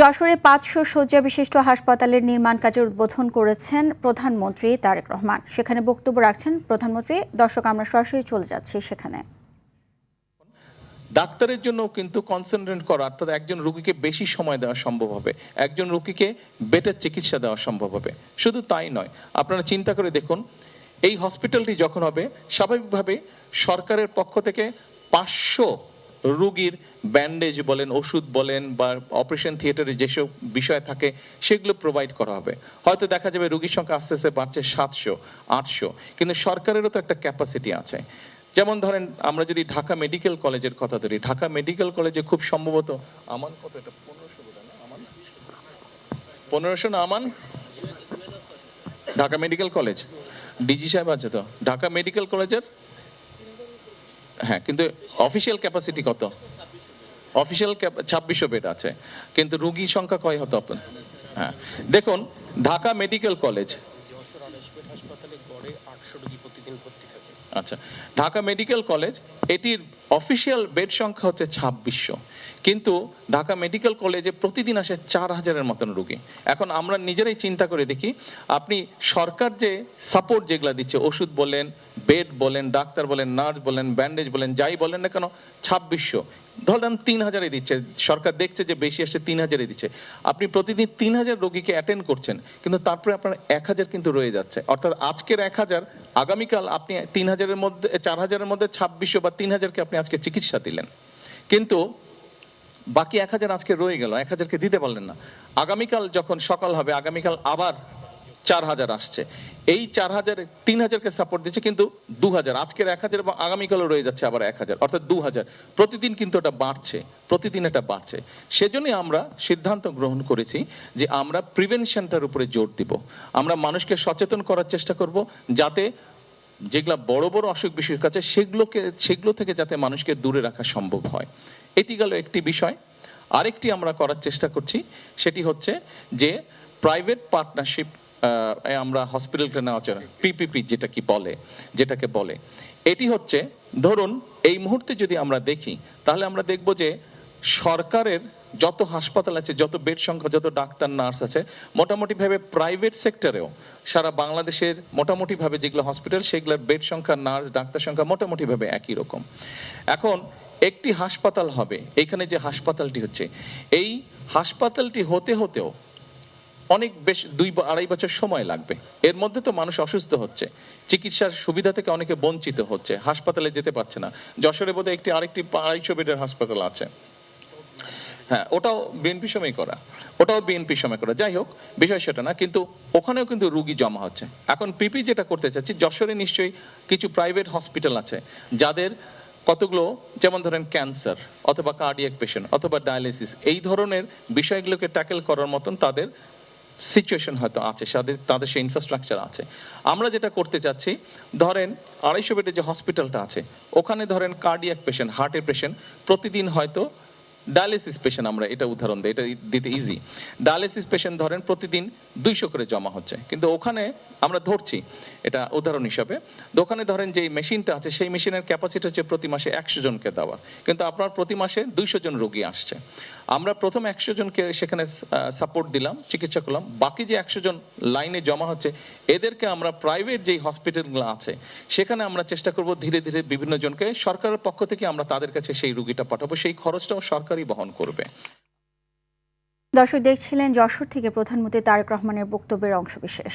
যশোরে ৫০০ শয্যা বিশিষ্ট হাসপাতালের নির্মাণ কাজের উদ্বোধন করেছেন প্রধানমন্ত্রী তারেক রহমান। সেখানে বক্তব্য রাখছেন প্রধানমন্ত্রী। দর্শক, আমরা সরাসরি চলে যাচ্ছি সেখানে। ডাক্তারের জন্য কিন্তু কনসেন্ট্রেট করা, অর্থাৎ একজন রোগীকে বেশি সময় দেওয়া সম্ভব হবে, একজন রোগীকে বেটার চিকিৎসা দেওয়া সম্ভব হবে। শুধু তাই নয়, আপনারা চিন্তা করে দেখুন, এই হসপিটালটি যখন হবে, স্বাভাবিকভাবে সরকারের পক্ষ থেকে ৫০০ রোগীর ব্যান্ডেজ বলেন, ওষুধ বলেন বা অপারেশন থিয়েটারে যেসব বিষয় থাকে সেগুলো প্রোভাইড করা হবে। হয়তো দেখা যাবে রোগীর সংখ্যা আস্তে আস্তে বাড়ছে ৭০০, ৮০০, কিন্তু সরকারেরও তো একটা ক্যাপাসিটি আছে। যেমন ধরেন, আমরা যদি ঢাকা মেডিকেল কলেজের কথা ধরি, ঢাকা মেডিকেল কলেজে খুব সম্ভবত আমান কত, এটা ১৫০০ বোধহয় না, আমান ১৫০০ না, আমান ঢাকা মেডিকেল কলেজ, ডিজি সাহেব আছে তো ঢাকা মেডিকেল কলেজের। হ্যাঁ, কিন্তু অফিসিয়াল ক্যাপাসিটি কত? অফিসিয়াল ২৬০০ বেড আছে, কিন্তু রোগী সংখ্যা কয় হতো আপনার? হ্যাঁ, দেখুন ঢাকা মেডিকেল কলেজ, আচ্ছা, ঢাকা মেডিকেল কলেজ, এটির অফিসিয়াল বেড সংখ্যা হচ্ছে ২৬০০, কিন্তু ঢাকা মেডিকেল কলেজে প্রতিদিন আসে ৪,০০০-এর মতন রোগী। এখন আমরা নিজেরাই চিন্তা করে দেখি, আপনি সরকার যে সাপোর্ট যেগুলো দিচ্ছে, ওষুধ বলেন, বেড বলেন, ডাক্তার বলেন, নার্স বলেন, ব্যান্ডেজ বলেন, যাই বলেন না কেন, ২৬০০, ধরেন ৩,০০০ দিচ্ছে সরকার, দেখছে যে বেশি আসছে ৩,০০০ দিচ্ছে। আপনি প্রতিদিন ৩,০০০ রোগীকে অ্যাটেন্ড করছেন, কিন্তু তারপরে আপনার ১,০০০ কিন্তু রয়ে যাচ্ছে। অর্থাৎ আজকের ১,০০০, আগামীকাল আপনি ৩,০০০-এর মধ্যে, ৪,০০০-এর মধ্যে ২৬০০ বা ৩,০০০-কে আপনি আজকে চিকিৎসা দিলেন, কিন্তু বাকি ১,০০০ আজকে রয়ে গেল, ১,০০০-কে দিতে পারলেন না। আগামীকাল যখন সকাল হবে, আগামীকাল আবার ৪,০০০ আসছে, এই ৪,০০০, ৩,০০০-কে সাপোর্ট দিচ্ছে, কিন্তু ২,০০০, আজকের ১,০০০ এবং আগামীকালও রয়ে যাচ্ছে আবার ১,০০০, অর্থাৎ ২,০০০ প্রতিদিন, কিন্তু এটা বাড়ছে, প্রতিদিন এটা বাড়ছে। সেজন্যই আমরা সিদ্ধান্ত গ্রহণ করেছি যে আমরা প্রিভেনশনটার উপরে জোর দিব। আমরা মানুষকে সচেতন করার চেষ্টা করব, যাতে যেগুলা বড় বড় অসুখ বিসুখ আছে সেগুলো থেকে যাতে মানুষকে দূরে রাখা সম্ভব হয়। এটি গেল একটি বিষয়। আরেকটি আমরা করার চেষ্টা করছি, সেটি হচ্ছে যে প্রাইভেট পার্টনারশিপ আমরা হসপিটালকে নেওয়া চাই, পিপিপি যেটাকে বলে, এটি হচ্ছে, ধরুন এই মুহূর্তে যদি আমরা দেখি, তাহলে আমরা দেখব যে সরকারের যত হাসপাতাল আছে, যত বেড সংখ্যা, যত ডাক্তার নার্স আছে, মোটামুটি ভাবে প্রাইভেট সেক্টরেও সারা বাংলাদেশের মোটামুটি ভাবে যেগুলো হসপিটাল, সেগুলোর বেড সংখ্যা, নার্স, ডাক্তার সংখ্যা মোটামুটি ভাবে একই রকম। এখন একটি হাসপাতাল হবে, এখানে যে হাসপাতালটি হচ্ছে, এই হাসপাতালটি হতেও অনেক বেশ ২-২.৫ বছর সময় লাগবে। এর মধ্যে তো মানুষ অসুস্থ হচ্ছে, চিকিৎসার সুবিধা থেকে অনেকে বঞ্চিত হচ্ছে, হাসপাতালে যেতে পারছে না। যশোরে বোধহয় আরেকটি ২৫০ বেডের হাসপাতাল আছে, হ্যাঁ, ওটাও বিএনপি সময় করা। যাই হোক, বিষয় সেটা না, কিন্তু ওখানেও কিন্তু রুগী জমা হচ্ছে। এখন পিপি যেটা করতে চাচ্ছি, যশোরে নিশ্চয়ই কিছু প্রাইভেট হসপিটাল আছে যাদের কতগুলো, যেমন ধরেন ক্যান্সার অথবা কার্ডিয়াক পেশেন্ট অথবা ডায়ালিসিস, এই ধরনের বিষয়গুলোকে ট্যাকেল করার মতন তাদের সিচুয়েশন হয়তো আছে, তাদের সেই ইনফ্রাস্ট্রাকচার আছে। আমরা যেটা করতে চাচ্ছি, ধরেন ২৫০ বেডের যে হসপিটালটা আছে, ওখানে ধরেন কার্ডিয়াক পেশেন্ট, হার্টের পেশেন্ট, প্রতিদিন হয়তো ডায়ালিসিস পেশেন্ট, আমরা এটা উদাহরণ দিই, এটা দিতে ইজি, ডায়ালিসিস পেশেন্ট ধরেন প্রতিদিন ২০০ করে জমা হচ্ছে, কিন্তু ওখানে আমরা ধরছি এটা উদাহরণ হিসাবে, ওখানে ধরেন যে মেশিনটা আছে, সেই মেশিনের ক্যাপাসিটি হচ্ছে প্রতি মাসে ১০০ জনকে দেওয়ার, কিন্তু আপনার প্রতি মাসে ২০০ জন রোগী আসছে। আমরা প্রথম ১০০ জনকে সেখানে সাপোর্ট দিলাম, চিকিৎসা করলাম, বাকি যে ১০০ জন লাইনে জমা হচ্ছে, এদেরকে আমরা প্রাইভেট যেই হসপিটালগুলো আছে সেখানে আমরা চেষ্টা করব ধীরে ধীরে বিভিন্ন জনকে, সরকারের পক্ষ থেকে আমরা তাদের কাছে সেই রোগীটা পাঠাবো, সেই খরচটাও সরকারই বহন করবে। দর্শক, দেখছিলেন যশোর থেকে প্রধানমন্ত্রী তারেক রহমানের বক্তব্যের অংশবিশেষ।